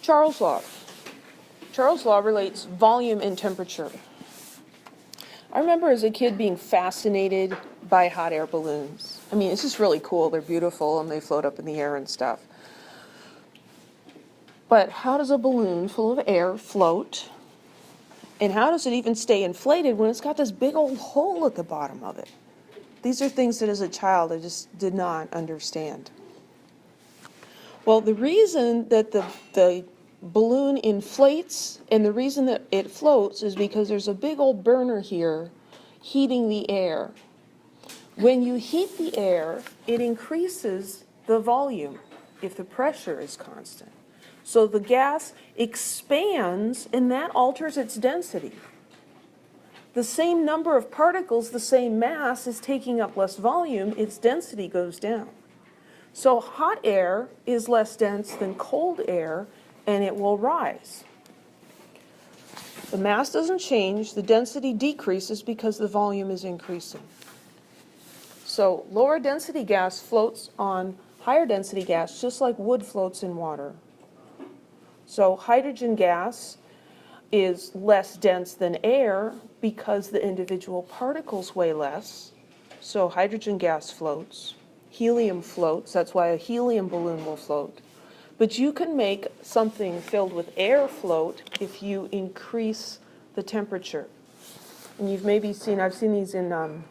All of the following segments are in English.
Charles' law. Charles' law relates volume and temperature. I remember as a kid being fascinated by hot air balloons. I mean, it's just really cool. They're beautiful and they float up in the air and stuff. But how does a balloon full of air float? And how does it even stay inflated when it's got this big old hole at the bottom of it? These are things that as a child I just did not understand. Well, the reason that the balloon inflates and the reason that it floats is because there's a big old burner here heating the air. When you heat the air, it increases the volume if the pressure is constant. So the gas expands and that alters its density. The same number of particles, the same mass, is taking up less volume, its density goes down. So hot air is less dense than cold air, and it will rise. The mass doesn't change, the density decreases because the volume is increasing. So lower density gas floats on higher density gas, just like wood floats in water. So hydrogen gas is less dense than air because the individual particles weigh less. So hydrogen gas floats. Helium floats. That's why a helium balloon will float. But you can make something filled with air float if you increase the temperature. And you've maybe seen, I've seen these in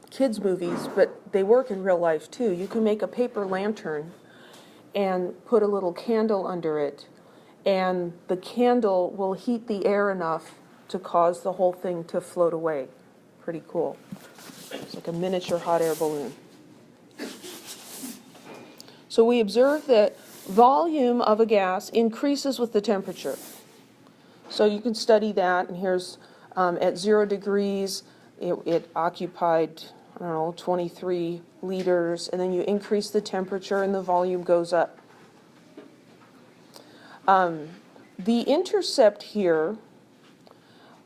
kids' movies, but they work in real life too. You can make a paper lantern and put a little candle under it, and the candle will heat the air enough to cause the whole thing to float away. Pretty cool. It's like a miniature hot air balloon. So we observe that volume of a gas increases with the temperature. So you can study that, and here's at 0 degrees, it occupied, 23 liters, and then you increase the temperature and the volume goes up. The intercept here,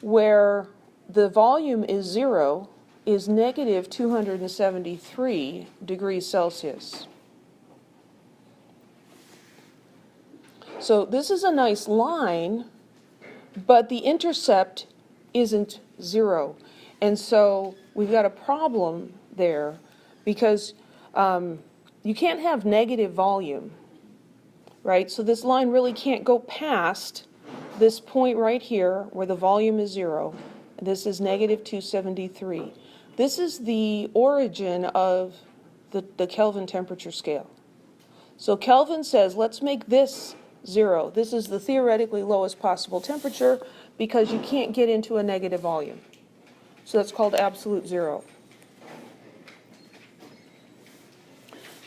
where the volume is 0, is negative 273 degrees Celsius. So this is a nice line, but the intercept isn't 0. And so we've got a problem there because you can't have negative volume, right? So this line really can't go past this point right here where the volume is 0. This is negative 273. This is the origin of the Kelvin temperature scale. So Kelvin says, let's make this 0. This is the theoretically lowest possible temperature because you can't get into a negative volume. So that's called absolute 0.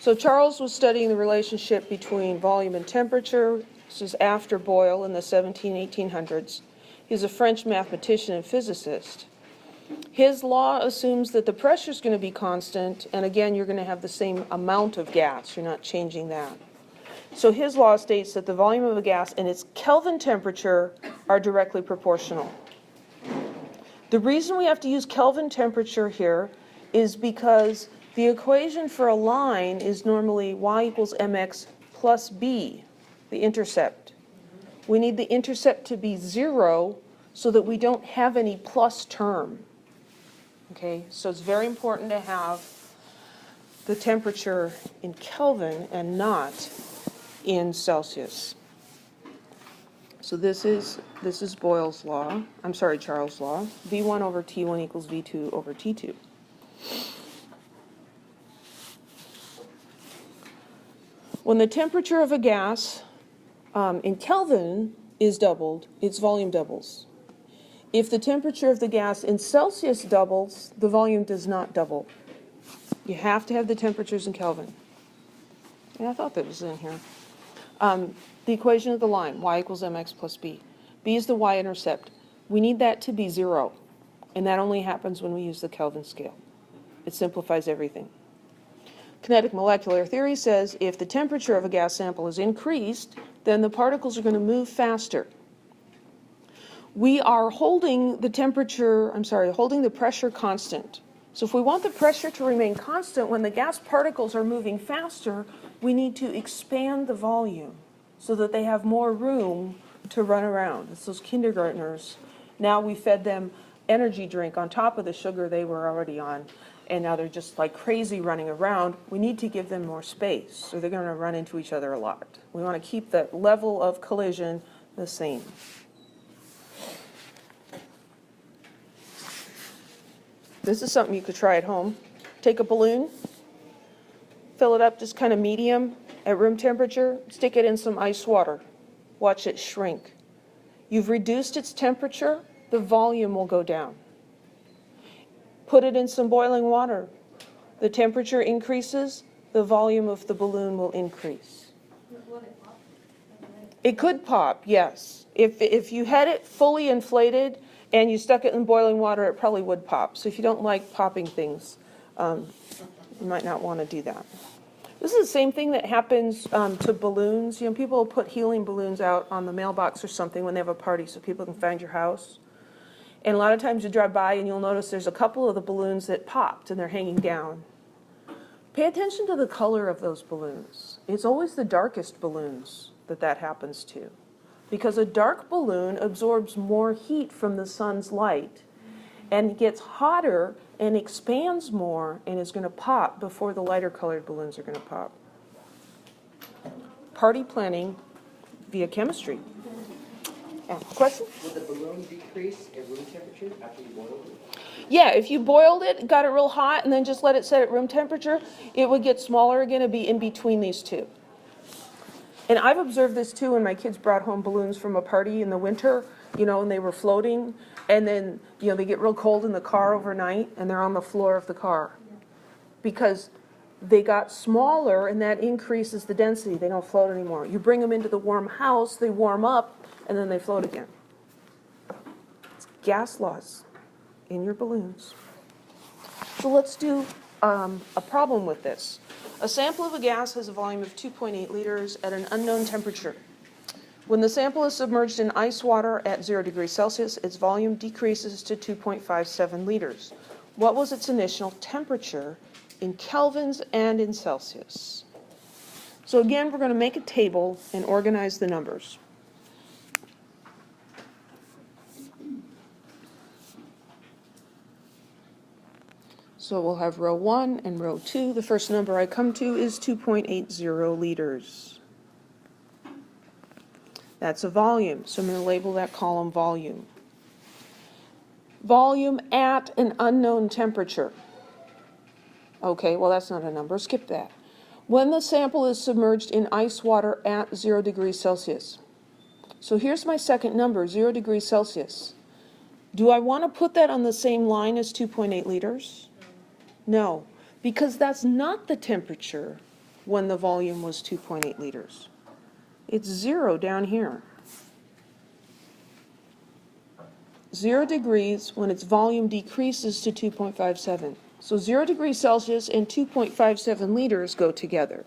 So Charles was studying the relationship between volume and temperature. This is after Boyle in the 1800s. He's a French mathematician and physicist. His law assumes that the pressure is going to be constant, and again, you're going to have the same amount of gas. You're not changing that. So his law states that the volume of a gas and its Kelvin temperature are directly proportional. The reason we have to use Kelvin temperature here is because the equation for a line is normally y equals mx plus b, the intercept. We need the intercept to be 0 so that we don't have any plus term. Okay, so it's very important to have the temperature in Kelvin and not in Celsius. So this is Boyle's law. I'm sorry, Charles' law. V1 over T1 equals V2 over T2. When the temperature of a gas in Kelvin is doubled, its volume doubles. If the temperature of the gas in Celsius doubles, the volume does not double. You have to have the temperatures in Kelvin. Yeah, I thought that was in here. The equation of the line, y equals mx plus b. B is the y-intercept. We need that to be 0, and that only happens when we use the Kelvin scale. It simplifies everything. Kinetic molecular theory says if the temperature of a gas sample is increased, then the particles are going to move faster. We are holding the pressure constant. So if we want the pressure to remain constant when the gas particles are moving faster, we need to expand the volume. so that they have more room to run around. It's those kindergartners. Now we fed them energy drink on top of the sugar they were already on, and now they're just like crazy running around. We need to give them more space, so they're going to run into each other a lot. We want to keep the level of collision the same. This is something you could try at home. Take a balloon, fill it up just kind of medium at room temperature, stick it in some ice water. Watch it shrink. You've reduced its temperature, the volume will go down. Put it in some boiling water. The temperature increases, the volume of the balloon will increase. It could pop, yes. If you had it fully inflated and you stuck it in boiling water, it probably would pop. So if you don't like popping things, you might not want to do that. This is the same thing that happens to balloons. You know, people will put helium balloons out on the mailbox or something when they have a party so people can find your house. And a lot of times you drive by and you'll notice there's a couple of the balloons that popped and they're hanging down. Pay attention to the color of those balloons. It's always the darkest balloons that happens to, because a dark balloon absorbs more heat from the sun's light and gets hotter and expands more and is going to pop before the lighter colored balloons are going to pop. Party planning via chemistry. Yeah. Question? Would the balloon decrease at room temperature after you boiled it? Yeah, if you boiled it, got it real hot, and then just let it set at room temperature, it would get smaller again and be in between these two. And I've observed this too when my kids brought home balloons from a party in the winter, you know, and they were floating, and then, you know, they get real cold in the car overnight, and they're on the floor of the car. Because they got smaller, and that increases the density. They don't float anymore. You bring them into the warm house, they warm up, and then they float again. It's gas laws in your balloons. So let's do a problem with this. A sample of a gas has a volume of 2.8 liters at an unknown temperature. When the sample is submerged in ice water at 0 degrees Celsius, its volume decreases to 2.57 liters. What was its initial temperature in kelvins and in Celsius? So again, we're going to make a table and organize the numbers. So we'll have row 1 and row 2. The first number I come to is 2.80 liters. That's a volume, so I'm going to label that column volume. Volume at an unknown temperature. Okay, well that's not a number, skip that. When the sample is submerged in ice water at 0 degrees Celsius. So here's my second number, 0 degrees Celsius. Do I want to put that on the same line as 2.8 liters? No, because that's not the temperature when the volume was 2.8 liters. It's 0 down here. 0 degrees when its volume decreases to 2.57. So 0 degrees Celsius and 2.57 liters go together.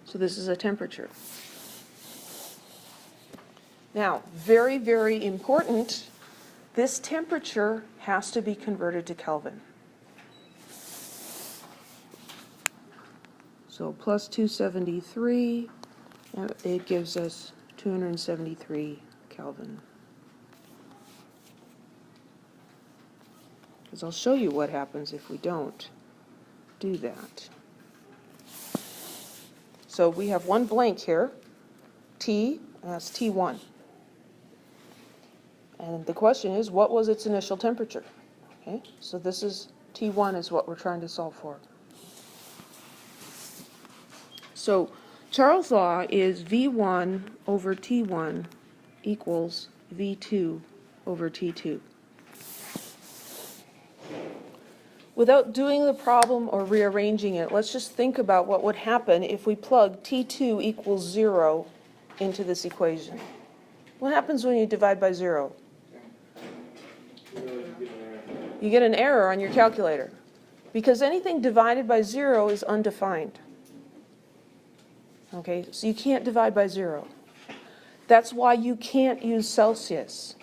So this is a temperature. Now, very, very important, this temperature has to be converted to Kelvin. So plus 273, it gives us 273 Kelvin. Because I'll show you what happens if we don't do that. So we have one blank here, T, and that's T1. And the question is, what was its initial temperature? Okay, so this is T1 is what we're trying to solve for. So Charles' law is V1 over T1 equals V2 over T2. Without doing the problem or rearranging it, let's just think about what would happen if we plug T2 equals 0 into this equation. What happens when you divide by 0? You get an error on your calculator, because anything divided by 0 is undefined. Okay, so you can't divide by 0. That's why you can't use Celsius.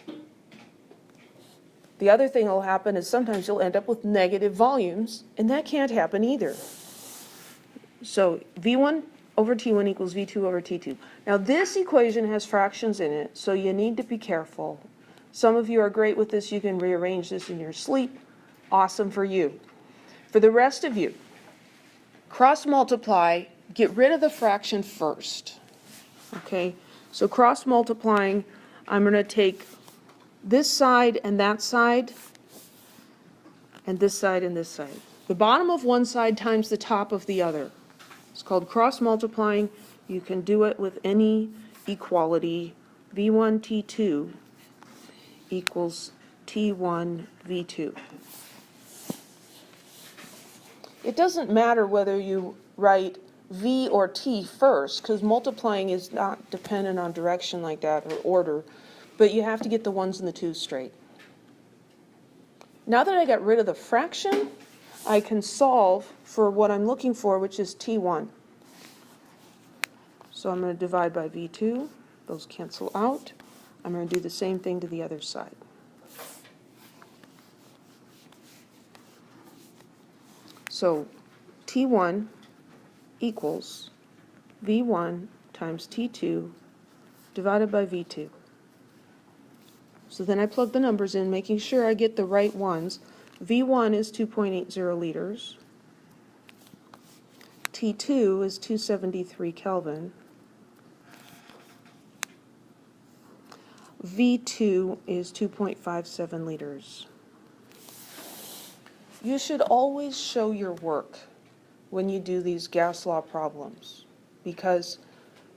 The other thing that will happen is sometimes you'll end up with negative volumes, and that can't happen either. So V1 over T1 equals V2 over T2. Now this equation has fractions in it, so you need to be careful. Some of you are great with this. You can rearrange this in your sleep. Awesome for you. For the rest of you, cross multiply, get rid of the fraction first. Okay, so cross multiplying, I'm going to take this side and that side, and this side and this side. The bottom of one side times the top of the other. It's called cross multiplying. You can do it with any equality. V1 T2 equals T1 V2. It doesn't matter whether you write V or T first, because multiplying is not dependent on direction like that or order, but you have to get the ones and the twos straight. Now that I got rid of the fraction, I can solve for what I'm looking for, which is T1. So I'm going to divide by V2. Those cancel out. I'm going to do the same thing to the other side. So T1 equals V1 times T2 divided by V2. So then I plug the numbers in, making sure I get the right ones. V1 is 2.80 liters. T2 is 273 Kelvin. V2 is 2.57 liters. You should always show your work when you do these gas law problems, because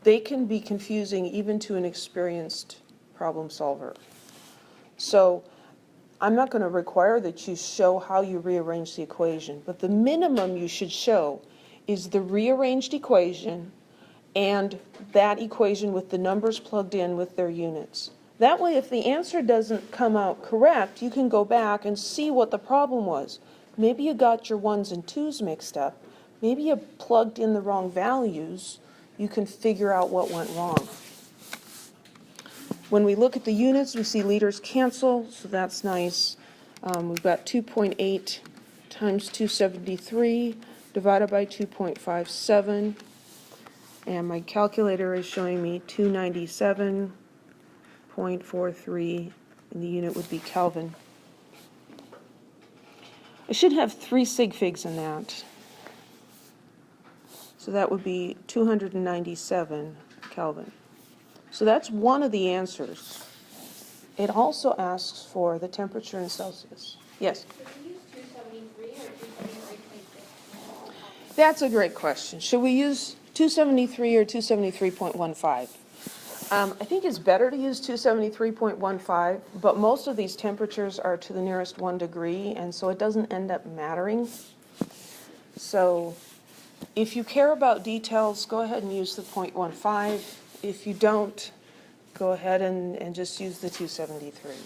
they can be confusing even to an experienced problem solver. So I'm not going to require that you show how you rearrange the equation, but the minimum you should show is the rearranged equation and that equation with the numbers plugged in with their units. That way, if the answer doesn't come out correct, you can go back and see what the problem was. Maybe you got your ones and twos mixed up. Maybe you plugged in the wrong values. You can figure out what went wrong. When we look at the units, we see liters cancel, so that's nice. We've got 2.8 times 273 divided by 2.57. And my calculator is showing me 297.43, and the unit would be Kelvin. I should have 3 sig figs in that. So that would be 297 Kelvin. So that's one of the answers. It also asks for the temperature in Celsius. Yes? Should we use 273 or 273.6? That's a great question. Should we use 273 or 273.15? I think it's better to use 273.15, but most of these temperatures are to the nearest 1 degree, and so it doesn't end up mattering. So if you care about details, go ahead and use the 0.15. If you don't, go ahead and just use the 273.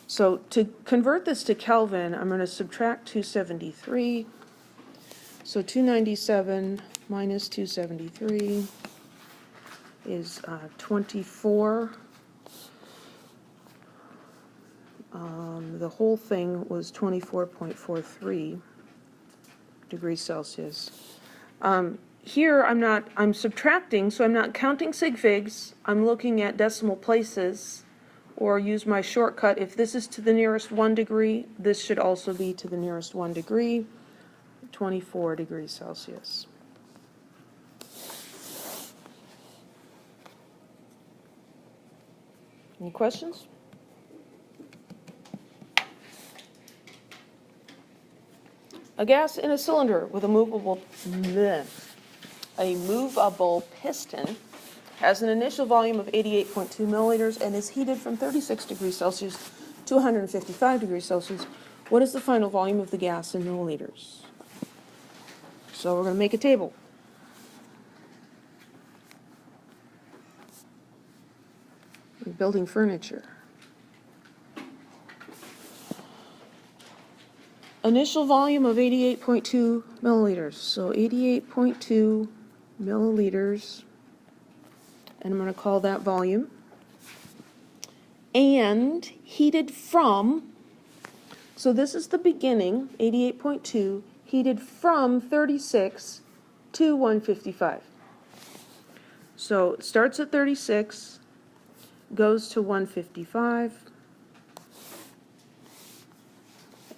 So to convert this to Kelvin, I'm going to subtract 273. So 297 minus 273 is 24. The whole thing was 24.43 degrees Celsius. Here I'm subtracting, so I'm not counting sig figs. I'm looking at decimal places, or use my shortcut. If this is to the nearest 1 degree, this should also be to the nearest 1 degree, 24 degrees Celsius. Any questions? A gas in a cylinder with a movable piston has an initial volume of 88.2 milliliters and is heated from 36 degrees Celsius to 155 degrees Celsius. What is the final volume of the gas in milliliters? So we're going to make a table. We're building furniture. Initial volume of 88.2 milliliters. So 88.2 milliliters, and I'm going to call that volume. And heated from, so this is the beginning, 88.2, heated from 36 to 155. So it starts at 36, goes to 155.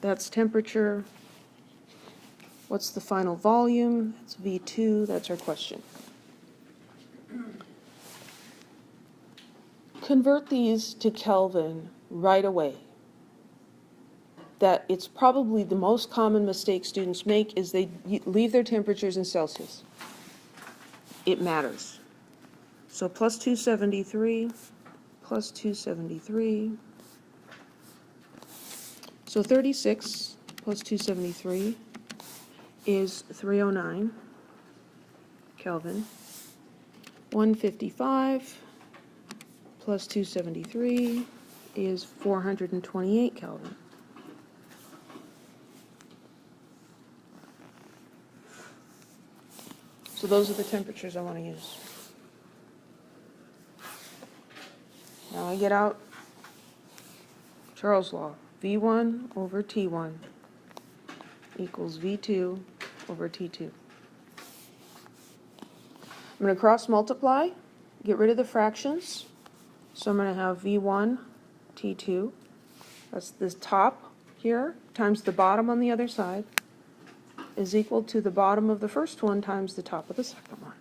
That's temperature. What's the final volume? It's V2. That's our question. Convert these to Kelvin right away. That it's probably the most common mistake students make is they leave their temperatures in Celsius. It matters. So plus 273, plus 273. So 36 plus 273 is 309 Kelvin. 155 plus 273 is 428 Kelvin. So those are the temperatures I want to use. Now I get out Charles' law. V1 over T1 equals V2 over T2. I'm going to cross multiply, get rid of the fractions. So I'm going to have V1 T2, that's this top here, times the bottom on the other side, is equal to the bottom of the first one times the top of the second one.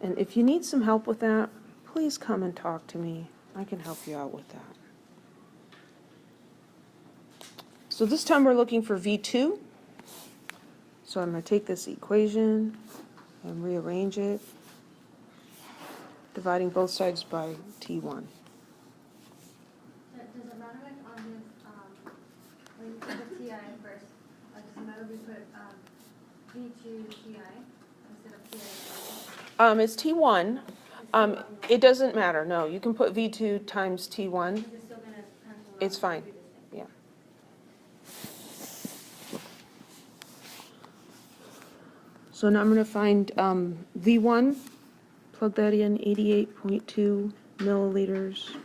And if you need some help with that, please come and talk to me. I can help you out with that. So this time we're looking for V2. So I'm going to take this equation and rearrange it, dividing both sides by T1. Does it matter like on this, when you put the TI first, does it matter if we put V2 TI instead of TI? It's T1. It doesn't matter, no. You can put V2 times T1. Is it still going to cancel out? It's fine. and do this thing? Yeah. So now I'm going to find V1, plug that in, 88.2 milliliters.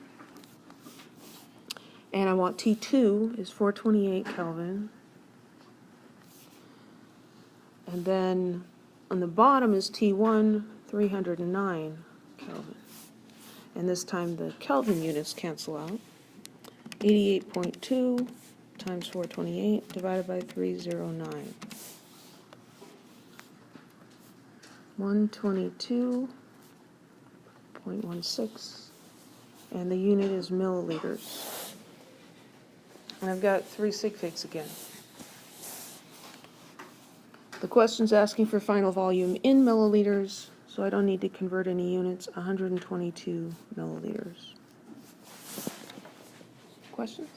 And I want T2 is 428 Kelvin. And then on the bottom is T1, 309 Kelvin. And this time the Kelvin units cancel out. 88.2 times 428 divided by 309. 122.16. And the unit is milliliters. And I've got 3 sig figs again. The question's asking for final volume in milliliters, so I don't need to convert any units. 122 milliliters. Questions?